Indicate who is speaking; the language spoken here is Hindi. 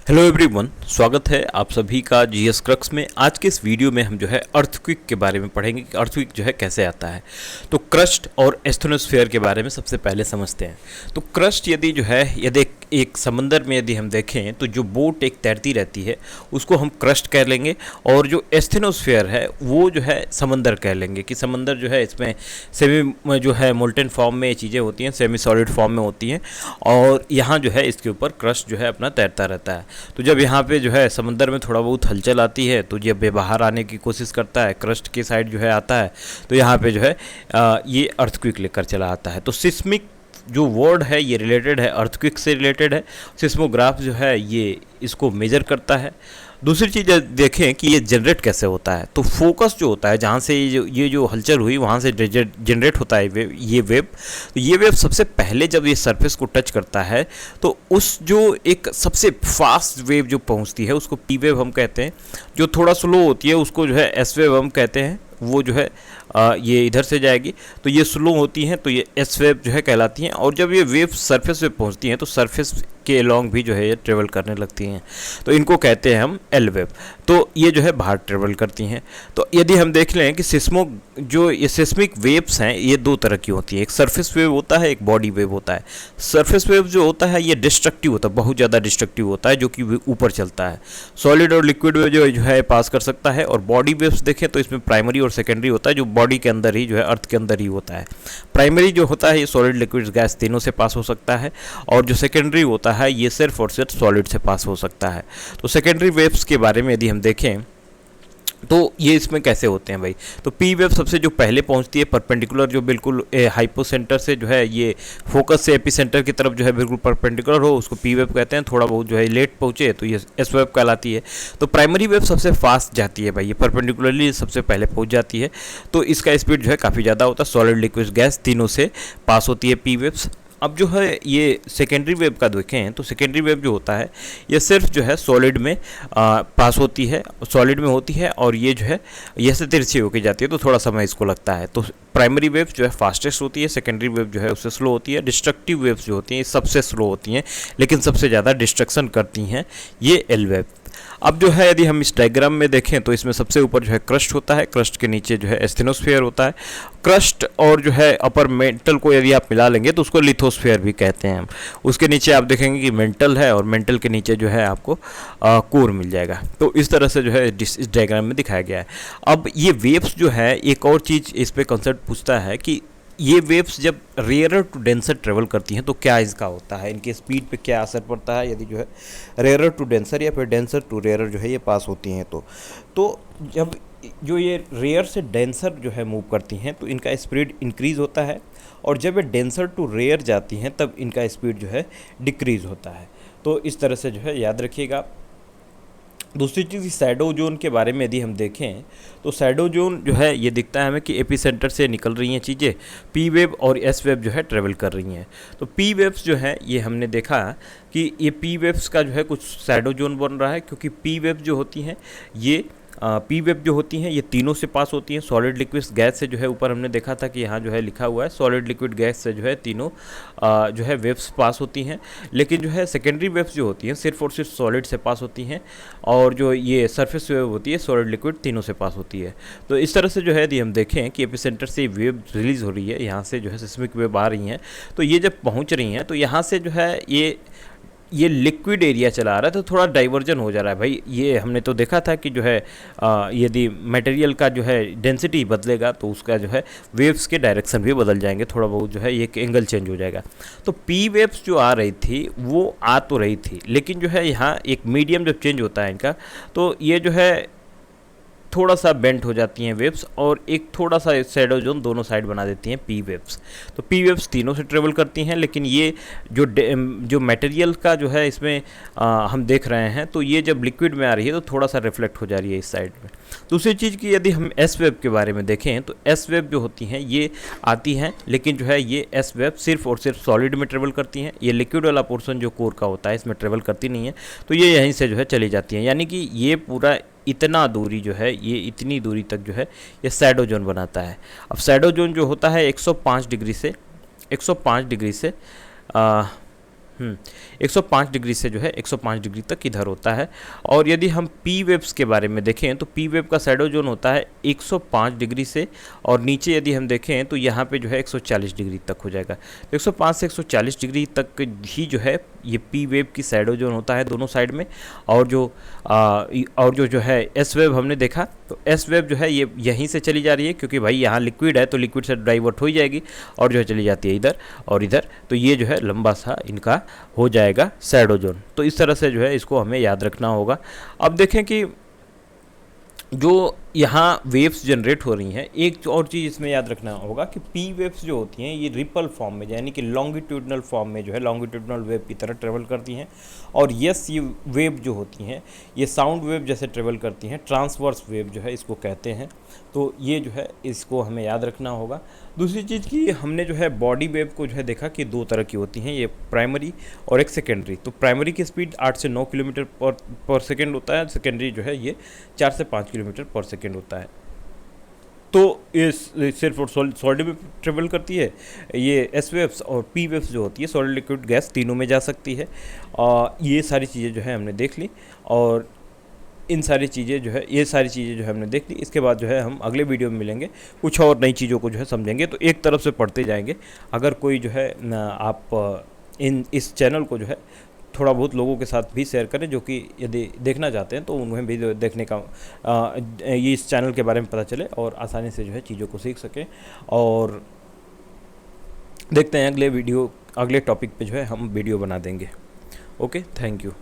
Speaker 1: हेलो एवरीवन, स्वागत है आप सभी का जीएस क्रक्स में। आज के इस वीडियो में हम जो है अर्थक्वेक के बारे में पढ़ेंगे कि अर्थक्वेक जो है कैसे आता है। तो क्रस्ट और एस्थेनोस्फीयर के बारे में सबसे पहले समझते हैं। तो क्रस्ट यदि यदि एक समंदर में यदि हम देखें तो जो बोट एक तैरती रहती है उसको हम क्रस्ट कह लेंगे, और जो एस्थेनोस्फीयर है वो जो है समंदर कह लेंगे कि समंदर जो है इसमें सेमी जो है मोल्टेन फॉर्म में ये चीज़ें होती हैं, सेमी सॉलिड फॉर्म में होती हैं, और यहाँ जो है इसके ऊपर क्रस्ट जो है अपना तैरता रहता है। तो जब यहाँ पे जो है समंदर में थोड़ा बहुत हलचल आती है तो जब ये बाहर आने की कोशिश करता है, क्रस्ट के साइड जो है आता है, तो यहाँ पे जो है ये अर्थक्वेक लेकर चला आता है। तो सिस्मिक जो वर्ड है ये रिलेटेड है, अर्थक्वेक से रिलेटेड है। सिस्मोग्राफ जो है ये इसको मेजर करता है। दूसरी चीज़ देखें कि ये जनरेट कैसे होता है। तो फोकस जो होता है जहाँ से ये जो हलचल हुई वहाँ से जनरेट होता है ये वेव। तो ये वेव सबसे पहले जब ये सरफेस को टच करता है तो उस जो एक सबसे फास्ट वेव जो पहुँचती है उसको पी वेव हम कहते हैं। जो थोड़ा स्लो होती है उसको जो है एस वेव हम कहते हैं। वो जो है ये इधर से जाएगी तो ये स्लो होती हैं तो ये एस वेव जो है कहलाती हैं। और जब ये वेव सरफेस पे पहुंचती हैं तो सरफेस के अलोंग भी जो है ये ट्रेवल करने लगती हैं, तो इनको कहते हैं हम एल वेव। तो ये जो है बाहर ट्रेवल करती हैं। तो यदि हम देख लें कि ये सिस्मिक वेव्स हैं ये दो तरह की होती हैं, एक सरफेस वेव होता है, एक बॉडी वेव होता है। सरफेस वेव जो होता है ये डिस्ट्रक्टिव होता है, बहुत ज़्यादा डिस्ट्रक्टिव होता है, जो कि ऊपर चलता है। सॉलिड और लिक्विड वेव जो है पास कर सकता है। और बॉडी वेव्स देखें तो इसमें प्राइमरी और सेकेंडरी होता है, जो बॉडी के अंदर ही जो है अर्थ के अंदर ही होता है। प्राइमरी जो होता है ये सॉलिड लिक्विड गैस तीनों से पास हो सकता है, और जो सेकेंडरी होता है ये सिर्फ और सिर्फ सॉलिड से पास हो सकता है। तो सेकेंडरी वेव्स के बारे में यदि हम देखें तो ये इसमें कैसे होते हैं भाई। तो पी वेव सबसे जो पहले पहुंचती है परपेंडिकुलर, जो बिल्कुल हाइपोसेंटर से जो है ये फोकस से एपिसेंटर की तरफ जो है बिल्कुल परपेंडिकुलर हो, उसको पी वेव कहते हैं। थोड़ा बहुत जो है लेट पहुंचे तो ये एस वेव कहलाती है। तो प्राइमरी वेव सबसे फास्ट जाती है भाई, ये परपेंडिकुलरली सबसे पहले पहुंच जाती है, तो इसका स्पीड जो है काफ़ी ज़्यादा होता है। सॉलिड लिक्विड गैस तीनों से पास होती है पी वेव्स। अब जो है ये सेकेंडरी वेव का देखें तो सेकेंडरी वेव जो होता है ये सिर्फ जो है सॉलिड में पास होती है, सॉलिड में होती है, और ये जो है ये से तिरछी होकर जाती है तो थोड़ा समय इसको लगता है। तो प्राइमरी वेव जो है फास्टेस्ट होती है, सेकेंडरी वेव जो है उससे स्लो होती है। डिस्ट्रक्टिव वेव्स जो होती हैं ये सबसे स्लो होती हैं, लेकिन सबसे ज़्यादा डिस्ट्रक्शन करती हैं ये एल वेव। अब जो है यदि हम इस डायग्राम में देखें तो इसमें सबसे ऊपर जो है क्रस्ट होता है, क्रस्ट के नीचे जो है एस्थेनोस्फीयर होता है। क्रस्ट और जो है अपर मेंटल को यदि आप मिला लेंगे तो उसको लिथोस्फीयर भी कहते हैं हम। उसके नीचे आप देखेंगे कि मेंटल है, और मेंटल के नीचे जो है आपको कोर मिल जाएगा। तो इस तरह से जो है इस डायग्राम में दिखाया गया है। अब ये वेव्स जो है एक और चीज़ इस पर कंसेप्ट पूछता है कि ये वेव्स जब रेयरर टू डेंसर ट्रेवल करती हैं तो क्या इसका होता है, इनके स्पीड पे क्या असर पड़ता है यदि जो है रेयरर टू डेंसर या फिर डेंसर टू रेयरर जो है ये पास होती हैं। तो जब जो ये रेयर से डेंसर जो है मूव करती हैं तो इनका स्पीड इंक्रीज़ होता है, और जब ये डेंसर टू रेयर जाती हैं तब इनका स्पीड जो है डिक्रीज़ होता है। तो इस तरह से जो है याद रखिएगा। दूसरी चीज़ शैडो जोन के बारे में यदि हम देखें तो शैडो जोन जो है ये दिखता है हमें कि एपिसेंटर से निकल रही हैं चीज़ें, पी वेव और एस वेव जो है ट्रेवल कर रही हैं। तो पी वेव्स जो है ये हमने देखा कि ये पी वेव्स का जो है कुछ शैडो जोन बन रहा है, क्योंकि पी वेव जो होती हैं ये पी वेव जो होती हैं ये तीनों से पास होती हैं। सॉलिड लिक्विड गैस से जो है ऊपर हमने देखा था कि यहाँ जो है लिखा हुआ है सॉलिड लिक्विड गैस से जो है तीनों जो है वेव्स पास होती हैं। लेकिन जो है सेकेंडरी वेव्स जो होती हैं सिर्फ और सिर्फ सॉलिड से पास होती हैं, और जो ये सरफेस वेव होती है सॉलिड लिक्विड तीनों से पास होती है। तो इस तरह से जो है यदि हम देखें कि एपिसेंटर से वेव रिलीज़ हो रही है, यहाँ से जो है सिस्मिक वेव आ रही हैं, तो ये जब पहुँच रही हैं तो यहाँ से जो है ये लिक्विड एरिया चला आ रहा है तो थोड़ा डाइवर्जन हो जा रहा है भाई। ये हमने तो देखा था कि जो है यदि मटेरियल का जो है डेंसिटी बदलेगा तो उसका जो है वेव्स के डायरेक्शन भी बदल जाएंगे, थोड़ा बहुत जो है ये एंगल चेंज हो जाएगा। तो पी वेव्स जो आ रही थी वो आ तो रही थी, लेकिन जो है यहाँ एक मीडियम जब चेंज होता है इनका तो ये जो है थोड़ा सा बेंट हो जाती हैं वेव्स, और एक थोड़ा सा शैडो जोन दोनों साइड बना देती हैं पी वेव्स। तो पी वेव्स तीनों से ट्रेवल करती हैं, लेकिन ये जो मटेरियल का जो है इसमें हम देख रहे हैं तो ये जब लिक्विड में आ रही है तो थोड़ा सा रिफ्लेक्ट हो जा रही है इस साइड में। दूसरी चीज़ की यदि हम एस वेव के बारे में देखें तो एस वेव जो होती हैं ये आती हैं, लेकिन जो है ये एस वेव सिर्फ और सिर्फ सॉलिड में ट्रेवल करती हैं। ये लिक्विड वाला पोर्शन जो कोर का होता है इसमें ट्रेवल करती नहीं है, तो ये यहीं से जो है चली जाती हैं। यानी कि ये पूरा इतना दूरी जो है ये इतनी दूरी तक जो है ये शैडो जोन बनाता है। अब शैडो जोन जो होता है 105 डिग्री से 105 डिग्री से जो है 105 डिग्री तक इधर होता है। और यदि हम पी वेव्स के बारे में देखें तो पी वेव का शैडो जोन होता है 105 डिग्री से, और नीचे यदि हम देखें तो यहाँ पे जो है 140 डिग्री तक हो जाएगा। तो 105 से 140 डिग्री तक ही जो है ये पी वेव की शैडो जोन होता है दोनों साइड में। और जो है एस वेव हमने देखा, तो एस वेव जो है ये यहीं से चली जा रही है, क्योंकि भाई यहाँ लिक्विड है तो लिक्विड से डाइवर्ट हो ही जाएगी और जो है चली जाती है इधर और इधर। तो ये जो है लंबा सा इनका हो जाएगा शैडो जोन। तो इस तरह से जो है इसको हमें याद रखना होगा। अब देखें कि जो यहाँ वेव्स जनरेट हो रही हैं, एक और चीज़ इसमें याद रखना होगा कि पी वेव्स जो होती हैं ये रिपल फॉर्म में, यानी कि लॉन्गिट्यूडनल फॉर्म में जो है लॉन्गिट्यूडनल वेव की तरह ट्रेवल करती हैं। और यस, ये वेव जो होती हैं ये साउंड वेव जैसे ट्रेवल करती हैं, ट्रांसवर्स वेव जो है इसको कहते हैं। तो ये जो है इसको हमें याद रखना होगा। दूसरी चीज़ कि हमने जो है बॉडी वेव को जो है देखा कि दो तरह की होती हैं, ये प्राइमरी और एक सेकेंडरी। तो प्राइमरी की स्पीड 8 से 9 किलोमीटर पर सेकेंड होता है, सेकेंडरी जो है ये 4 से 5 किलोमीटर पर सेकेंड होता है। तो ये सिर्फ और सॉलिड में ट्रेवल करती है ये एस वेव्स, और पी वेव्स जो होती है सॉलिड लिक्विड गैस तीनों में जा सकती है। ये सारी चीज़ें जो है हमने देख ली, और इन सारी चीज़ें जो है ये सारी चीज़ें जो है हमने देख ली। इसके बाद जो है हम अगले वीडियो में मिलेंगे, कुछ और नई चीज़ों को जो है समझेंगे। तो एक तरफ से पढ़ते जाएंगे। अगर कोई जो है आप इस चैनल को जो है थोड़ा बहुत लोगों के साथ भी शेयर करें, जो कि यदि देखना चाहते हैं तो उन्हें भी देखने का ये इस चैनल के बारे में पता चले और आसानी से जो है चीज़ों को सीख सकें। और देखते हैं अगले टॉपिक पे जो है हम वीडियो बना देंगे। Okay, thank you.